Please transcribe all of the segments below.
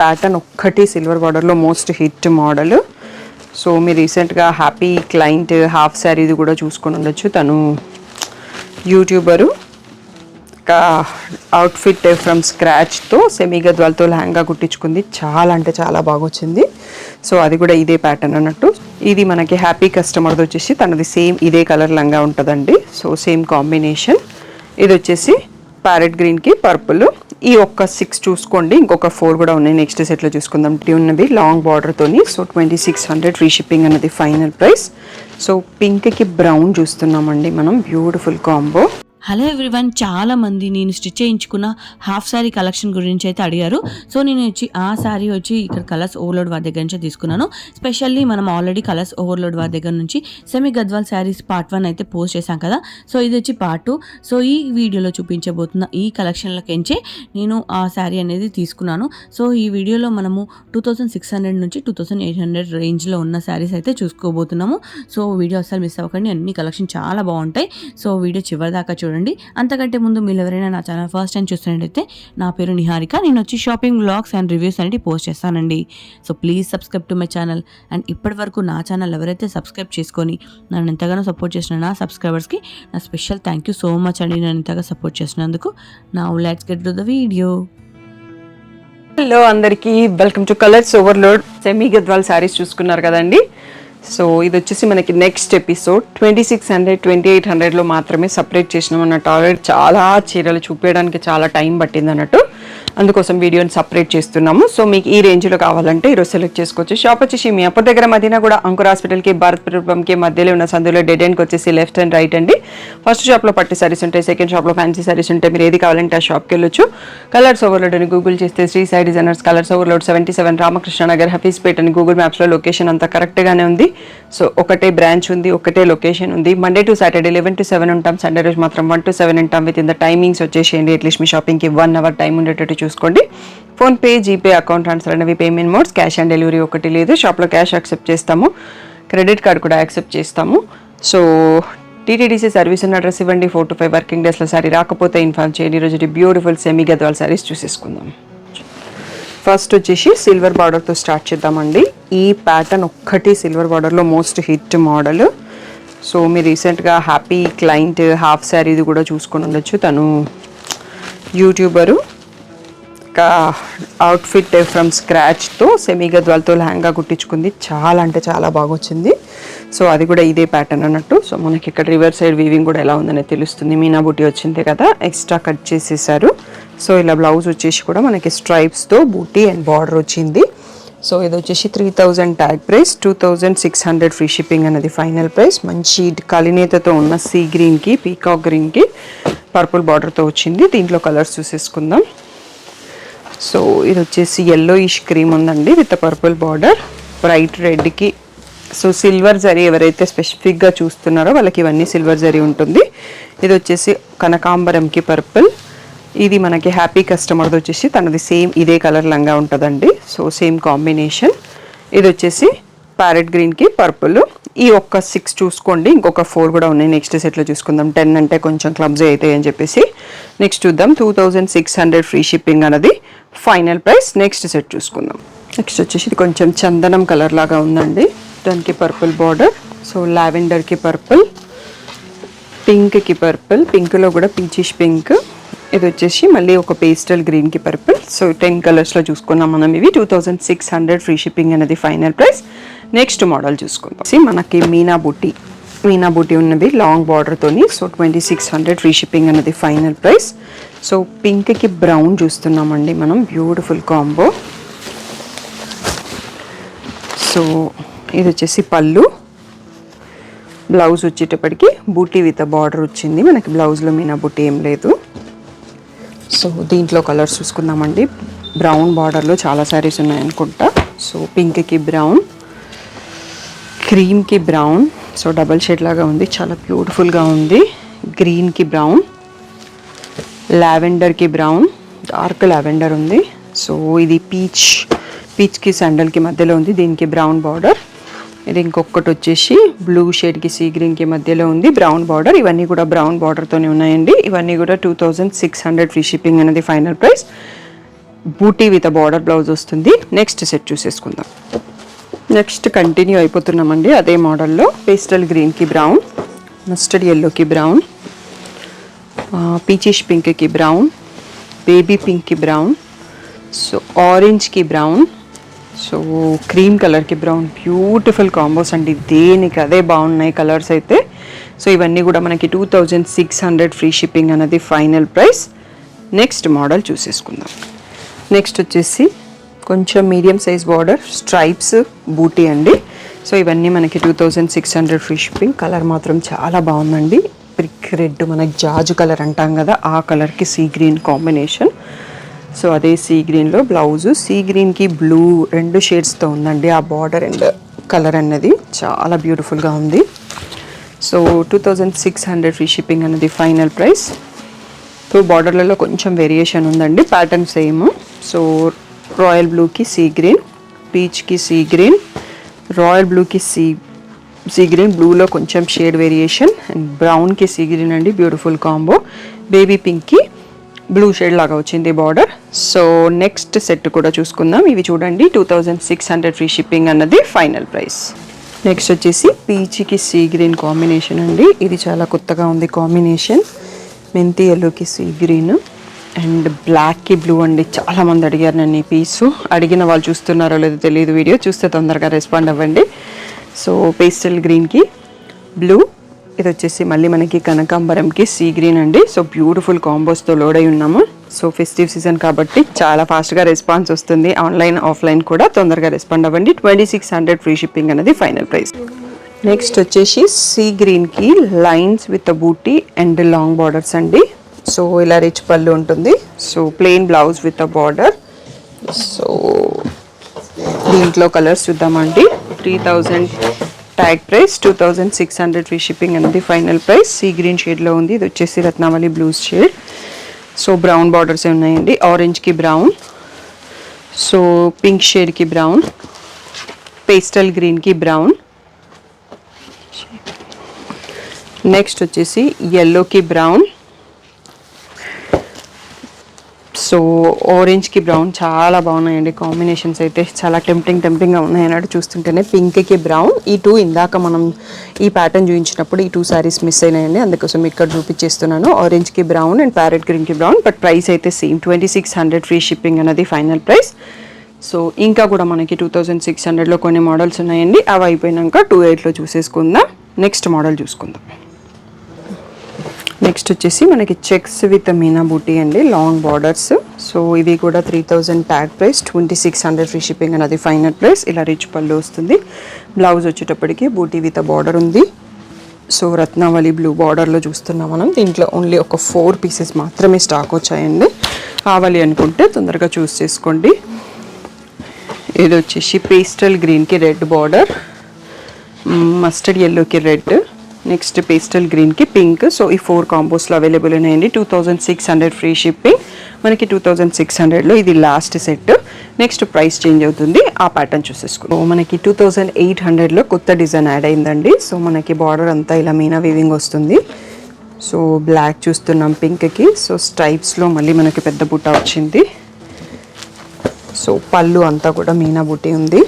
Pattern ఒక్కటి silver బార్డర్లో most hit model. So మీరు రీసెంట్గా హ్యాపీ క్లయింట్ హాఫ్ శారీది కూడా చూసుకొని ఉండొచ్చు. తను యూట్యూబరు. అవుట్ఫిట్ ఫ్రమ్ స్క్రాచ్తో సెమీ గద్వాల్తో లెహంగా కుట్టించుకుంది. చాలా అంటే చాలా బాగా వచ్చింది. సో అది కూడా ఇదే ప్యాటర్న్ అన్నట్టు. ఇది మనకి హ్యాపీ కస్టమర్ది వచ్చేసి తనది సేమ్ ఇదే కలర్ లంగా ఉంటుందండి. So same combination. ఇది వచ్చేసి ప్యారెట్ గ్రీన్కి పర్పుల్. ఈ ఒక్క 6 చూసుకోండి, ఇంకొక 4 కూడా ఉన్నాయి. నెక్స్ట్ సెట్లో చూసుకుందాం. ఉన్నవి లాంగ్ బార్డర్తోని. సో 2600 ఫ్రీ షిప్పింగ్ అనేది ఫైనల్ ప్రైస్. సో పింక్కి బ్రౌన్ చూస్తున్నామండి మనం. Beautiful combo. హలో ఎవ్రీవన్, చాలా మంది నేను స్టిచ్ చేయించుకున్న హాఫ్ శారీ కలెక్షన్ గురించి అయితే అడిగారు. సో నేను ఆ శారీ వచ్చి ఇక్కడ కలర్స్ ఓవర్లోడ్ వారి దగ్గర నుంచి తీసుకున్నాను. స్పెషల్లీ మనం ఆల్రెడీ కలర్స్ ఓవర్లోడ్ వారి దగ్గర నుంచి సెమీ గద్వాల్ శారీస్ పార్ట్ 1 అయితే పోస్ట్ చేశాం కదా. సో ఇది వచ్చి పార్ట్ 2. సో ఈ వీడియోలో చూపించబోతున్న ఈ కలెక్షన్లకించే నేను ఆ శారీ అనేది తీసుకున్నాను. సో ఈ వీడియోలో మనము 2600 నుంచి 2800 రేంజ్లో ఉన్న శారీస్ అయితే చూసుకోబోతున్నాము. సో వీడియో అసలు మిస్ అవ్వకండి, అన్ని కలెక్షన్ చాలా బాగుంటాయి. సో వీడియో చివరి దాకా చూడండి. అంతకంటే ముందు మీరు ఎవరైనా నా ఛానల్ ఫస్ట్ టైం చూస్తున్నట్టయితే నా పేరు నిహారిక. నేను వచ్చి షాపింగ్ వ్లాగ్స్ అండ్ రివ్యూస్ అనేది పోస్ట్ చేస్తానండి. So please subscribe to my channel. And ఇప్పటి వరకు నా ఛానల్ ఎవరైతే సబ్స్క్రైబ్ చేసుకొని నన్ను ఎంతగానో సపోర్ట్ చేసిన నా సబ్స్క్రైబర్స్కి నా special thank you so much అండి, నన్ను ఎంతగా సపోర్ట్ చేసినందుకు. Now let's get to the video. Hello అందరికీ, welcome to colours overload. Semi Gadwal sarees చూసుకున్నారు కదండి. సో ఇది వచ్చేసి మనకి నెక్స్ట్ ఎపిసోడ్ 2600 2800లో మాత్రమే సపరేట్ చేసినాం అన్నట్టు. ఆల్రెడీ చాలా చీరలు చూపించడానికి చాలా టైం పట్టింది అన్నట్టు, అందుకోసం వీడియోని సపరేట్ చేస్తున్నాము. సో మీకు ఈ రేంజ్లో కావాలంటే ఈరోజు సెలెక్ట్ చేసుకోవచ్చు. షాప్ వచ్చేసి మీ అప్పటి దగ్గర మదీనా కూడా అంకుర్ హాస్పిటల్కి భారత్ పెట్రోల్కి మధ్యలో ఉన్న సందులో డెడ్ ఎండ్కి వచ్చేసి లెఫ్ట్ అండ్ రైట్ అండి. ఫస్ట్ షాప్లో పట్టు సారీస్ ఉంటాయి, సెకండ్ షాప్లో ఫ్యాన్సీ సారీస్ ఉంటాయి. మీరు ఏది కావాలంటే ఆ షాప్కి వెళ్ళొచ్చు. కలర్స్ ఓవర్లోడ్ అని గూగుల్ చేస్తే Shri Sai designers colours overload 77 Ramakrishna Nagar Hafeezpet అని గూగుల్ మ్యాప్స్లో లొకేషన్ అంతా కరెక్ట్గానే ఉంది. సో ఒకటే బ్రాంచ్ ఉంది, ఒకటే లొకేషన్ ఉంది. మండే టు సాటర్డే 11 to 7 ఉంటాం. సండే రోజు మాత్రం 1 to 7 ఉంటాం. విత్ ఇన్ ద టైమింగ్స్ వచ్చేసేయండి. అట్లీస్ట్ మీ షాపింగ్కి 1 hour టైం ఉండేటట్టు చూసుకోండి. ఫోన్పే, జీపే, అకౌంట్ ట్రాన్స్ఫర్ అనేవి payment modes. Cash on delivery ఒకటి లేదు. షాప్లో క్యాష్ యాక్సెప్ట్ చేస్తాము, క్రెడిట్ కార్డ్ కూడా యాక్సెప్ట్ చేస్తాము. సో టీటీడీసీ సర్వీస్ ఉన్న అడ్రస్ ఇవ్వండి. 4 to 5 వర్కింగ్ డేస్లో సారీ రాకపోతే ఇన్ఫార్మ్ చేయండి. ఈరోజు బ్యూటిఫుల్ సెమీ గద్వాల్ సారీస్ చూసేసుకుందాం. ఫస్ట్ వచ్చేసి సిల్వర్ బార్డర్తో స్టార్ట్ చేద్దామండి. ఈ ప్యాటర్న్ ఒక్కటి సిల్వర్ బార్డర్లో మోస్ట్ హిట్ మోడల్. సో మీరు రీసెంట్గా హ్యాపీ క్లయింట్ హాఫ్ శారీది కూడా చూసుకొని ఉండొచ్చు. తను యూట్యూబరు. అవుట్ఫిట్ ఫ్రమ్ స్క్రాచ్తో సెమీ గద్వాల్తో లెహంగా కుట్టించుకుంది. చాలా అంటే చాలా బాగా వచ్చింది. సో అది కూడా ఇదే ప్యాటర్న్ అన్నట్టు. సో మనకి ఇక్కడ రివర్ సైడ్ వీవింగ్ కూడా ఎలా ఉందనే తెలుస్తుంది. మీనా బూటీ వచ్చింది కదా, ఎక్స్ట్రా కట్ చేసేసారు. సో ఇలా బ్లౌజ్ వచ్చేసి కూడా మనకి స్ట్రైప్స్తో బూటీ అండ్ బార్డర్ వచ్చింది. సో ఇది వచ్చేసి 3000 ట్యాగ్ ప్రైస్, 2600 ఫ్రీ షిప్పింగ్ అనేది ఫైనల్ ప్రైస్. మంచి కలినేతతో ఉన్న సీ గ్రీన్కి పీకాక్ గ్రీన్కి పర్పుల్ బార్డర్తో వచ్చింది. దీంట్లో కలర్స్ చూసేసుకుందాం. సో ఇది వచ్చేసి yellowish క్రీమ్ ఉందండి విత్ పర్పుల్ బార్డర్, బ్రైట్ రెడ్కి. సో సిల్వర్ జరీ ఎవరైతే స్పెసిఫిక్గా చూస్తున్నారో వాళ్ళకి ఇవన్నీ సిల్వర్ జరీ ఉంటుంది. ఇది వచ్చేసి కనకాంబరంకి పర్పుల్. ఇది మనకి హ్యాపీ కస్టమర్ది వచ్చేసి తనది సేమ్ ఇదే కలర్ లంగా ఉంటుందండి. So same combination. ఇది వచ్చేసి ప్యారెట్ గ్రీన్కి పర్పుల్. ఈ ఒక్క 6 చూసుకోండి, ఇంకొక 4 కూడా ఉన్నాయి. నెక్స్ట్ సెట్లో చూసుకుందాం. 10 అంటే కొంచెం క్లబ్స్ అవుతాయి అని చెప్పేసి నెక్స్ట్ చూద్దాం. 2600 ఫ్రీ షిప్పింగ్ అనేది ఫైనల్ ప్రైస్. నెక్స్ట్ సెట్ చూసుకుందాం. నెక్స్ట్ వచ్చేసి ఇది కొంచెం చందనం కలర్ లాగా ఉందండి, దానికి పర్పుల్ బార్డర్. సో లావెండర్కి పర్పుల్, పింక్కి పర్పుల్, పింక్లో కూడా పీచిష్ పింక్. ఇది వచ్చేసి మళ్ళీ ఒక పేస్టల్ గ్రీన్కి పర్పుల్. సో 10 కలర్స్లో చూసుకున్నాం మనం. ఇవి 2600 ఫ్రీ షిప్పింగ్ అనేది ఫైనల్ ప్రైస్. నెక్స్ట్ మోడల్ చూసుకుందాం. మనకి మీనా బూటీ ఉన్నవి లాంగ్ బార్డర్తోని. సో 2600 ఫ్రీ షిప్పింగ్ అనేది ఫైనల్ ప్రైస్. సో పింక్కి బ్రౌన్ చూస్తున్నామండి మనం. Beautiful combo. సో ఇది వచ్చేసి పళ్ళు. బ్లౌజ్ వచ్చేటప్పటికి బూటీ విత్ బార్డర్ వచ్చింది మనకి. బ్లౌజ్లో మీనా బూటీ ఏం లేదు. సో దీంట్లో కలర్స్ చూసుకుందామండి. బ్రౌన్ బార్డర్లో చాలా శారీస్ ఉన్నాయనుకుంటా. సో పింక్కి బ్రౌన్, క్రీమ్కి బ్రౌన్. సో డబల్ షేడ్ లాగా ఉంది, చాలా బ్యూటిఫుల్గా ఉంది. గ్రీన్కి బ్రౌన్, లావెండర్కి బ్రౌన్, డార్క్ లావెండర్ ఉంది. సో ఇది పీచ్కి శాండల్కి మధ్యలో ఉంది, దీనికి బ్రౌన్ బార్డర్. ఇది ఇంకొకటి వచ్చేసి బ్లూ షేడ్కి సీ గ్రీన్కి మధ్యలో ఉంది, బ్రౌన్ బార్డర్. ఇవన్నీ కూడా బ్రౌన్ బార్డర్తోనే ఉన్నాయండి. ఇవన్నీ కూడా 2600 ఫ్రీ షిప్పింగ్ అనేది final price. Buti with border blouse వస్తుంది. నెక్స్ట్ సెట్ చూసేసుకుందాం. నెక్స్ట్ కంటిన్యూ అయిపోతున్నామండి అదే మోడల్లో. పేస్టల్ గ్రీన్కి బ్రౌన్, మస్టర్డ్ ఎల్లోకి బ్రౌన్, పీచిష్ పింక్కి బ్రౌన్, బేబీ పింక్కి బ్రౌన్, సో ఆరెంజ్కి బ్రౌన్, సో క్రీమ్ కలర్కి బ్రౌన్. బ్యూటిఫుల్ కాంబోస్ అండి, దేనికి అదే బాగున్నాయి కలర్స్ అయితే. సో ఇవన్నీ కూడా మనకి 2600 ఫ్రీ షిప్పింగ్ అనేది ఫైనల్ ప్రైస్. నెక్స్ట్ మోడల్ చూసేసుకుందాం. నెక్స్ట్ వచ్చేసి కొంచెం medium size border stripes buti అండి. సో ఇవన్నీ మనకి 2600 ఫ్రీ షిప్పింగ్. కలర్ మాత్రం చాలా బాగుందండి. బ్రిక్ రెడ్, మనకి జాజు కలర్ అంటాం కదా, ఆ కలర్కి సీ గ్రీన్ కాంబినేషన్. సో అదే సీ గ్రీన్లో బ్లౌజు సీ గ్రీన్కి బ్లూ 2 షేడ్స్తో ఉందండి ఆ బార్డర్ అండ్ కలర్ అన్నది. చాలా బ్యూటిఫుల్గా ఉంది. సో 2600 ఫ్రీ షిప్పింగ్ అనేది ఫైనల్ ప్రైస్. సో బార్డర్లలో కొంచెం వేరియేషన్ ఉందండి, ప్యాటర్న్ సేమ్. సో రాయల్ బ్లూకి సీ గ్రీన్, పీచ్కి సీ గ్రీన్, రాయల్ బ్లూకి సీ గ్రీన్, బ్లూలో కొంచెం షేడ్ వేరియేషన్, అండ్ బ్రౌన్కి సీ గ్రీన్ అండి. Beautiful combo. బేబీ పింక్కి బ్లూ షేడ్ లాగా వచ్చింది బార్డర్. సో నెక్స్ట్ సెట్ కూడా చూసుకుందాం. ఇవి చూడండి 2600 ఫ్రీ షిప్పింగ్ అన్నది ఫైనల్ ప్రైస్. నెక్స్ట్ వచ్చేసి పీచ్కి సీ గ్రీన్ కాంబినేషన్ అండి. ఇది చాలా కొత్తగా ఉంది కాంబినేషన్. మెంతి ఎల్లోకి సీ గ్రీన్ అండ్ బ్లాక్కి బ్లూ అండి. చాలామంది అడిగారు నన్ను ఈ పీసు. అడిగిన వాళ్ళు చూస్తున్నారో లేదో తెలియదు, వీడియో చూస్తే తొందరగా రెస్పాండ్ అవ్వండి. సో పేస్టల్ గ్రీన్కి బ్లూ, ఇది వచ్చేసి మళ్ళీ మనకి కనకాంబరంకి సీ గ్రీన్ అండి. సో బ్యూటిఫుల్ కాంబోస్తో లోడ్ అయి ఉన్నాము. సో ఫెస్టివ్ సీజన్ కాబట్టి చాలా ఫాస్ట్గా రెస్పాన్స్ వస్తుంది. ఆన్లైన్ ఆఫ్లైన్ కూడా తొందరగా రెస్పాండ్ అవ్వండి. 2600 ఫ్రీ షిప్పింగ్ అనేది ఫైనల్ ప్రైస్. నెక్స్ట్ వచ్చేసి సీ గ్రీన్కి lines with buti and long borders అండి. సో ఇలా రిచ్ పళ్ళు ఉంటుంది. So plain blouse with border. So దీంట్లో కలర్స్ చూద్దామండి. 3000 ట్యాగ్ ప్రైస్, 2600 ఫ్రీ షిప్పింగ్ అనేది ఫైనల్ ప్రైస్. సీ గ్రీన్ షేడ్లో ఉంది. ఇది వచ్చేసి Ratnavali blues shade. So brown borders ఉన్నాయండి. ఆరెంజ్కి బ్రౌన్, సో పింక్ షేడ్కి బ్రౌన్, పేస్టల్ గ్రీన్కి బ్రౌన్, నెక్స్ట్ వచ్చేసి ఎల్లోకి బ్రౌన్, సో ఆరెంజ్కి బ్రౌన్. చాలా బాగున్నాయండి కాంబినేషన్స్ అయితే, చాలా టెంప్టింగ్గా ఉన్నాయి అన్నట్టు చూస్తుంటేనే. పింక్కి బ్రౌన్, ఈ 2 ఇందాక మనం ఈ ప్యాటర్న్ చూపించినప్పుడు ఈ 2 సారీస్ మిస్ అయినాయండి, అందుకోసం ఇక్కడ చూపించేస్తున్నాను. ఆరెంజ్కి బ్రౌన్ అండ్ ప్యారెట్ గ్రీన్కి బ్రౌన్, బట్ ప్రైస్ అయితే సేమ్ 2600 ఫ్రీ షిప్పింగ్ అనేది ఫైనల్ ప్రైస్. సో ఇంకా కూడా మనకి 2600లో కొన్ని మోడల్స్ ఉన్నాయండి. అవి అయిపోయినాక 28లో చూసేసుకుందాం. నెక్స్ట్ మోడల్ చూసుకుందాం. నెక్స్ట్ వచ్చేసి మనకి చెక్స్ విత్ మీనా బూటీ అండి, లాంగ్ బార్డర్స్. సో ఇవి కూడా 3000 ట్యాగ్ ప్రైస్, 2600 ఫ్రీ షిప్పింగ్ అనేది ఫైనల్ ప్రైస్. ఇలా రిచ్ పళ్ళు వస్తుంది. బ్లౌజ్ వచ్చేటప్పటికి బూటీ విత్ బార్డర్ ఉంది. సో రత్నావళి బ్లూ బార్డర్లో చూస్తున్నాం మనం. దీంట్లో ఓన్లీ ఒక 4 పీసెస్ మాత్రమే స్టాక్ వచ్చాయండి. కావాలి అనుకుంటే తొందరగా చూస్ చేసుకోండి. ఇది వచ్చేసి పేస్టల్ గ్రీన్కి రెడ్ బార్డర్, మస్టర్డ్ ఎల్లోకి రెడ్, నెక్స్ట్ పేస్టల్ గ్రీన్కి పింక్. సో ఈ 4 కాంబోస్లో అవైలబుల్ ఉన్నాయండి. 2600 ఫ్రీ షిప్పింగ్. మనకి 2600లో ఇది last set. Next price change అవుతుంది, ఆ ప్యాటర్న్ చూసేసుకుందాం. మనకి 2800లో కొత్త డిజైన్ యాడ్ అయిందండి. సో మనకి బార్డర్ అంతా ఇలా మీనా వీవింగ్ వస్తుంది. సో బ్లాక్ చూస్తున్నాం పింక్కి. సో స్ట్రైప్స్లో మళ్ళీ మనకి పెద్ద బుట్ట వచ్చింది. సో పళ్ళు అంతా కూడా మీనా బూటీ ఉంది.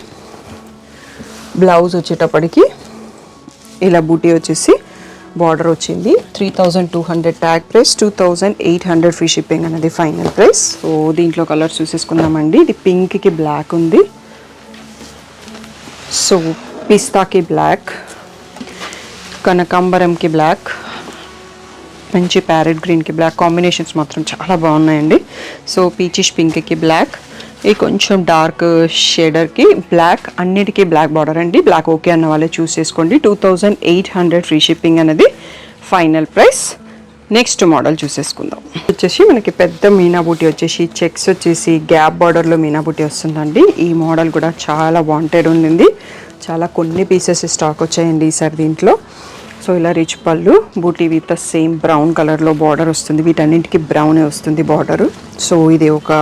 బ్లౌజ్ వచ్చేటప్పటికి ఇలా బూటీ వచ్చేసి బార్డర్ వచ్చింది. 3200 ట్యాగ్ ప్రైస్, 2800 ఫ్రీ షిప్పింగ్ అనేది ఫైనల్ ప్రైస్. సో దీంట్లో కలర్స్ చూసేసుకుందామండి. ఇది పింక్కి బ్లాక్ ఉంది, సో పిస్తాకి బ్లాక్, కనకాంబరంకి బ్లాక్, మంచి ప్యారెట్ గ్రీన్కి బ్లాక్. కాంబినేషన్స్ మాత్రం చాలా బాగున్నాయండి. సో పీచిష్ పింక్కి బ్లాక్, ఈ కొంచెం డార్క్ షేడర్కి బ్లాక్, అన్నిటికీ బ్లాక్ బార్డర్ అండి. బ్లాక్ ఓకే అన్న వాళ్ళే చూస్ చేసుకోండి. 2800 ఫ్రీ షిప్పింగ్ అనేది ఫైనల్ ప్రైస్. నెక్స్ట్ మోడల్ చూసేసుకుందాం. వచ్చేసి మనకి పెద్ద మీనా బూటీ వచ్చేసి చెక్స్ వచ్చేసి గ్యాప్ బార్డర్లో మీనా బూటీ వస్తుందండి. ఈ మోడల్ కూడా చాలా వాంటెడ్ ఉంది. చాలా కొన్ని పీసెస్ స్టాక్ వచ్చాయండి ఈసారి దీంట్లో. సో ఇలా రిచ్ పళ్ళు, బూటీ విత్ సేమ్ బ్రౌన్ కలర్లో బార్డర్ వస్తుంది. వీటన్నింటికి బ్రౌనే వస్తుంది బార్డరు. సో ఇది ఒక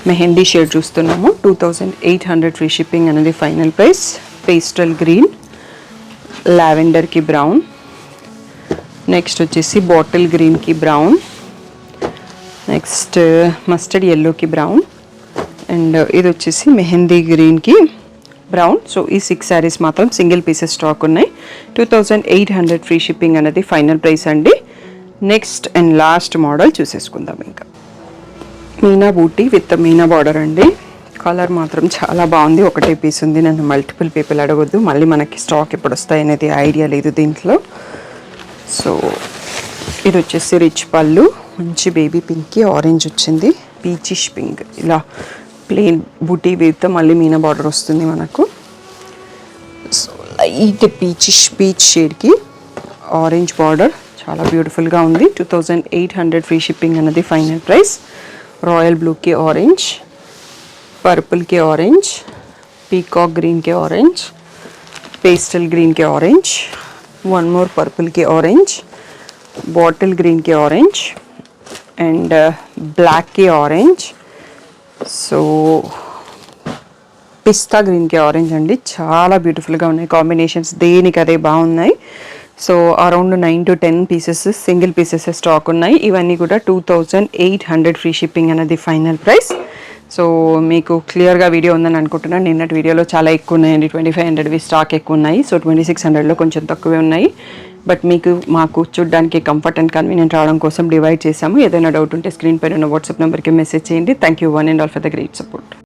మెహందీ షేడ్ చూస్తున్నాము. 2800 ఫ్రీ షిప్పింగ్ అనేది ఫైనల్ ప్రైస్. పేస్టల్ గ్రీన్, లావెండర్కి బ్రౌన్, నెక్స్ట్ వచ్చేసి బాటిల్ గ్రీన్కి బ్రౌన్, నెక్స్ట్ మస్టర్డ్ ఎల్లోకి బ్రౌన్, అండ్ ఇది వచ్చేసి మెహందీ గ్రీన్కి బ్రౌన్. సో ఈ 6 శారీస్ మాత్రం సింగిల్ పీసెస్ స్టాక్ ఉన్నాయి. 2800 ఫ్రీ షిప్పింగ్ అనేది ఫైనల్ ప్రైస్ అండి. నెక్స్ట్ అండ్ లాస్ట్ మోడల్ చూసేసుకుందాం. ఇంకా మీనా బూటీ విత్ మీనా బార్డర్ అండి. కలర్ మాత్రం చాలా బాగుంది. ఒకటే పీస్ ఉంది. నన్ను మల్టిపుల్ పీపుల్ అడగొద్దు, మళ్ళీ మనకి స్టాక్ ఎప్పుడు వస్తాయి అనేది ఐడియా లేదు దీంట్లో. సో ఇది వచ్చేసి రిచ్ పళ్ళు, మంచి బేబీ పింక్కి ఆరెంజ్ వచ్చింది, పీచిష్ పింక్, ఇలా ప్లెయిన్ బూటీ విత్ మళ్ళీ మీనా బార్డర్ వస్తుంది మనకు. సో లైట్ పీచ్ షేడ్కి ఆరెంజ్ బార్డర్ చాలా బ్యూటిఫుల్గా ఉంది. 2800 ఫ్రీ షిప్పింగ్ అన్నది ఫైనల్ ప్రైస్. రాయల్ బ్లూకి ఆరెంజ్, पर्पल के ऑरेंज, पीकॉक ग्रीन के ऑरेंज, पेस्टल ग्रीन के ऑरेंज, वन मोर पर्पल के ऑरेंज, बॉटल ग्रीन के ऑरेंज एंड ब्लैक के ऑरेंज. సో పిస్తా గ్రీన్ కి ఆరెంజ్ అండి. చాలా బ్యూటిఫుల్గా ఉన్నాయి కాంబినేషన్స్, దేనికి అదే బాగున్నాయి. So around 9 to 10 pieces single pieces stock ఉన్నాయి. ఇవన్నీ కూడా 2800 ఫ్రీ షిప్పింగ్ అనేది ఫైనల్ ప్రైస్. సో మీకు క్లియర్గా వీడియో ఉందని అనుకుంటున్నాను. నిన్నటి వీడియోలో చాలా ఎక్కువ ఉన్నాయండి, 2500వి స్టాక్ ఎక్కువ ఉన్నాయి. సో 2600లో కొంచెం తక్కువే ఉన్నాయి. బట్ మాకు చూడడానికి కంఫర్ట్ అండ్ కన్వీనియంట్ రావడం కోసం డివైడ్ చేసాము. ఏదైనా డౌట్ ఉంటే స్క్రీన్ పైన ఉన్న వాట్సాప్ నెంబర్కి మెసేజ్ చేయండి. Thank you one and all for the great support.